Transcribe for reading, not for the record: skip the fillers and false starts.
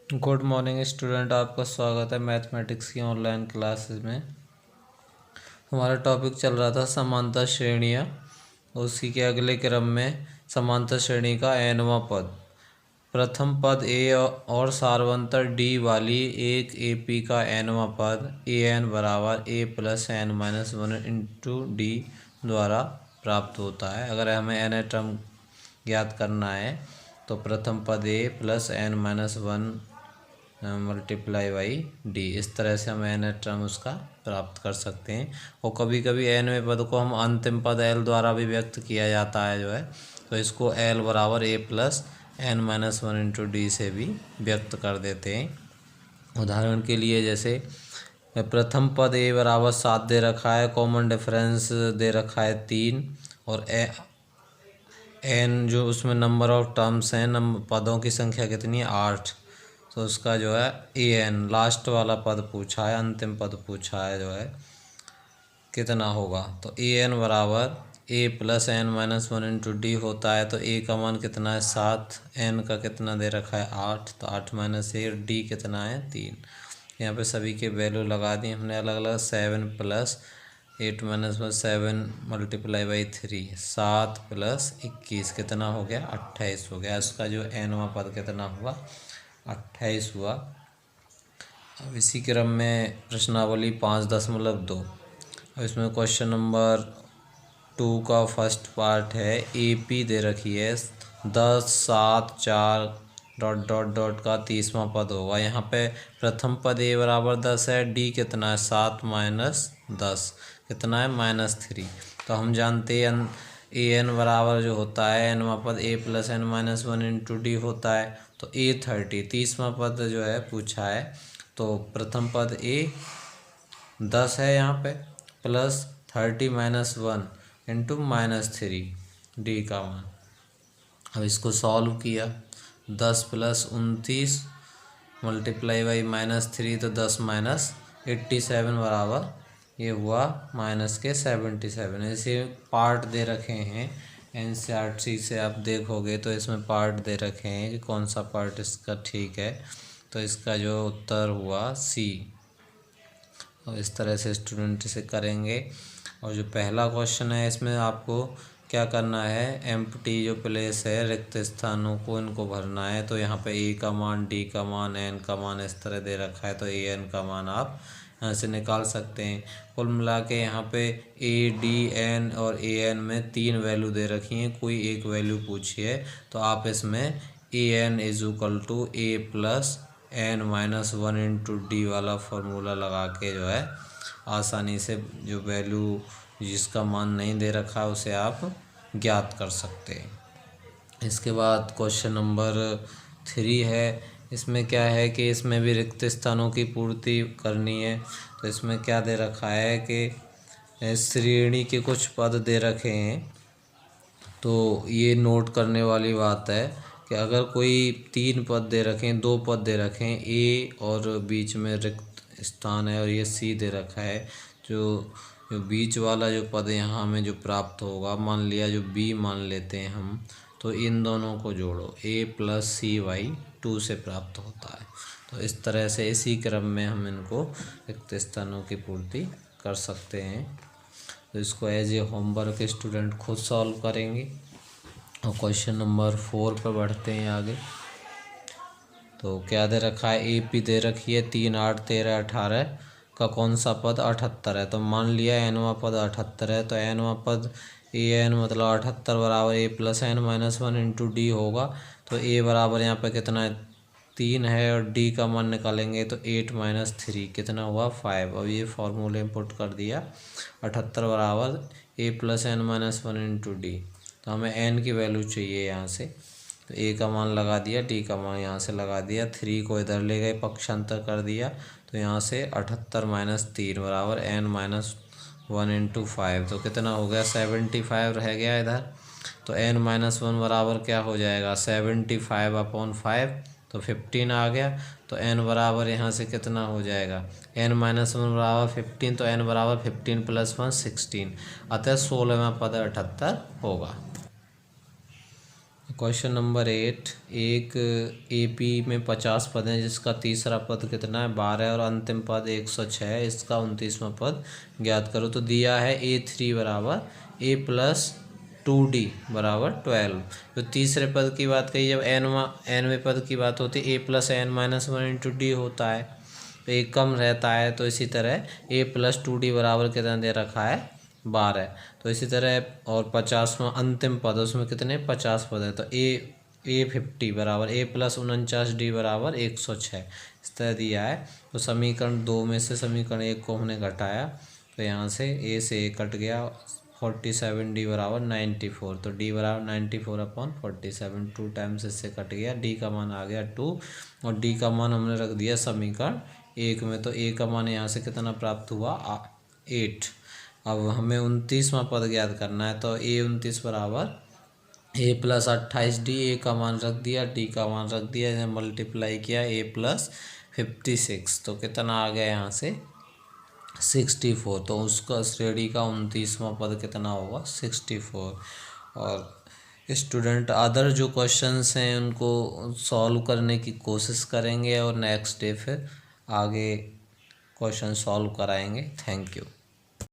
Good morning student, आपका स्वागत है मैथमेटिक्स की ऑनलाइन क्लासेस में। हमारा टॉपिक चल रहा था समांतर श्रेणियाँ। उसी के अगले क्रम में समांतर श्रेणी का nवां पद। प्रथम पद ए और सार्वंतर डी वाली एक एपी का nवां पद an बराबर a plus n minus one into D द्वारा प्राप्त होता है। अगर हमें n टर्म ज्ञात करना है तो प्रथम पद a plus n minus one multiply by D, इस तरह से हम एन टर्म उसका प्राप्त कर सकते हैं। और कभी कभी एनवें पद को हम अंतिम पद एल द्वारा भी व्यक्त किया जाता है जो है, तो इसको एल बराबर A plus N minus one into D से भी व्यक्त कर देते हैं। उदाहरण के लिए जैसे प्रथम पद ए बराबर 7 दे रखा है, कॉमन डिफरेंस दे रखा है 3, और एन जो उसमें नंबर ऑफ टर्म्स हैं, पदों की संख्या कितनी है 8, तो उसका जो है ए एन लास्ट वाला पद पूछा है, अंतिम पद पूछा है जो है कितना होगा, तो ए एन बराबर A plus N minus one into D होता है। तो ए का मान कितना है 7, एन का कितना दे रखा है 8, तो 8 माइनस ए, डी कितना है 3। यहाँ पे सभी के वैल्यू लगा दी हमने अलग अलग। 7 plus 8 minus one 7 multiply by 3, 7 plus 21 कितना हो गया 28 हो गया। इसका जो एनवां पद कितना हुआ 28 हुआ। अब इसी क्रम में प्रश्नावली 5.2। अब इसमें क्वेश्चन नंबर 2 का फर्स्ट पार्ट है, ए पी दे रखी है 10, 7, 4 डॉट डॉट डॉट का 30वां पद होगा। यहाँ पे प्रथम पद ए बराबर 10 है, डी कितना है 7 माइनस 10 कितना है -3। तो हम जानते हैं ए एन बराबर जो होता है एनवां पद A plus N minus one into D होता है। तो ए 30वां पद जो है पूछा है, तो प्रथम पद ए 10 है यहाँ पे, plus 30 minus one into -3 D का मान। अब इसको सॉल्व किया, 10 प्लस 29 मल्टीप्लाई बाई -3, तो 10 माइनस 87 बराबर ये हुआ माइनस के 77। ऐसे पार्ट दे रखे हैं एनसीईआरटी से, आप देखोगे तो इसमें पार्ट दे रखे हैं कि कौन सा पार्ट इसका ठीक है। तो इसका जो उत्तर हुआ सी। और इस तरह से स्टूडेंट इसे करेंगे। और जो पहला क्वेश्चन है इसमें आपको क्या करना है, एम्प्टी जो प्लेस है रिक्त स्थानों को इनको भरना है। तो यहाँ पे ए का मान, डी का मान, एन का मान इस तरह दे रखा है, तो ए एन का मान आप यहाँ से निकाल सकते हैं। कुल मिला के यहाँ पे ए डी एन और ए एन में 3 वैल्यू दे रखी हैं, कोई एक वैल्यू पूछी है, तो आप इसमें A N is equal to A plus N minus one into D वाला फार्मूला लगा के जो है आसानी से जो वैल्यू जिसका मान नहीं दे रखा उसे आप ज्ञात कर सकते हैं। इसके बाद क्वेश्चन नंबर 3 है। इसमें क्या है कि इसमें भी रिक्त स्थानों की पूर्ति करनी है। तो इसमें क्या दे रखा है कि श्रेणी के कुछ पद दे रखे हैं। तो ये नोट करने वाली बात है कि अगर कोई 3 पद दे रखें, 2 पद दे रखें, ए और बीच में रिक्त स्थान है और ये सी दे रखा है, जो बीच वाला जो पद यहाँ हमें जो प्राप्त होगा, मान लिया जो बी मान लेते हैं हम, तो इन दोनों को जोड़ो, ए प्लस सी बाई 2 से प्राप्त होता है। तो इस तरह से इसी क्रम में हम इनको रिक्त स्थानों की पूर्ति कर सकते हैं। तो इसको एज ए होमवर्क स्टूडेंट खुद सॉल्व करेंगे। और क्वेश्चन नंबर 4 पर बढ़ते हैं आगे। तो क्या दे रखा है, ए पी दे रखी है 3, 8, 13, 18 का कौन सा पद 78 है। तो मान लिया एनवां पद 78 है, तो एनवां पद ए एन मतलब 78 बराबर A plus N minus one into D होगा। तो ए बराबर यहाँ पे कितना है 3 है, और डी का मान निकालेंगे तो 8 माइनस 3 कितना हुआ 5। अब ये फार्मूले पुट कर दिया, 78 बराबर A plus N minus one into D. तो हमें एन की वैल्यू चाहिए यहाँ से, तो ए का मान लगा दिया, डी का मान यहाँ से लगा दिया, 3 को इधर ले गए पक्षांतर कर दिया, तो यहाँ से 78 माइनस 3 बराबर एन माइनस वन इंटू 5। तो कितना हो गया 75 रह गया इधर। तो एन माइनस वन बराबर क्या हो जाएगा 75 अपॉन 5, तो 15 आ गया। तो एन बराबर यहाँ से कितना हो जाएगा, एन माइनस वन बराबर 15, तो एन बराबर 15 प्लस 1 16, अतः 16वां पद 78 होगा। क्वेश्चन नंबर 8, एक एपी में 50 पद हैं जिसका तीसरा पद कितना है 12 और अंतिम पद 106 है, इसका 29वां पद ज्ञात करो। तो दिया है A3 बराबर A+2D बराबर 12। तो तीसरे पद की बात कही, जब nवें पद की बात होती है A+n-1 × D होता है, तो एक कम रहता है। तो इसी तरह A+2D बराबर कितना दे रखा है 12। तो इसी तरह और 50वां अंतिम पद, उसमें कितने 50 पद है, तो A50 बराबर A+49D बराबर 106 इस तरह दिया है। तो समीकरण 2 में से समीकरण 1 को हमने घटाया, तो यहाँ से A से A कट गया, 47D बराबर 94। तो D बराबर 94/47, 2 टाइम्स इससे कट गया, D का मान आ गया 2 और D का मान हमने रख दिया समीकरण 1 में। तो A का मान यहाँ से कितना प्राप्त हुआ 8। अब हमें 29वां पद ज्ञात करना है। तो A29 बराबर A+28D, A का मान रख दिया, D का मान रख दिया, इन्हें मल्टीप्लाई किया A+56। तो कितना आ गया यहाँ से 64। तो उसका श्रेणी का 29वां पद कितना होगा 64। और स्टूडेंट अदर जो क्वेश्चंस हैं उनको सॉल्व करने की कोशिश करेंगे और नेक्स्ट डे फिर आगे क्वेश्चन सॉल्व कराएंगे। Thank you.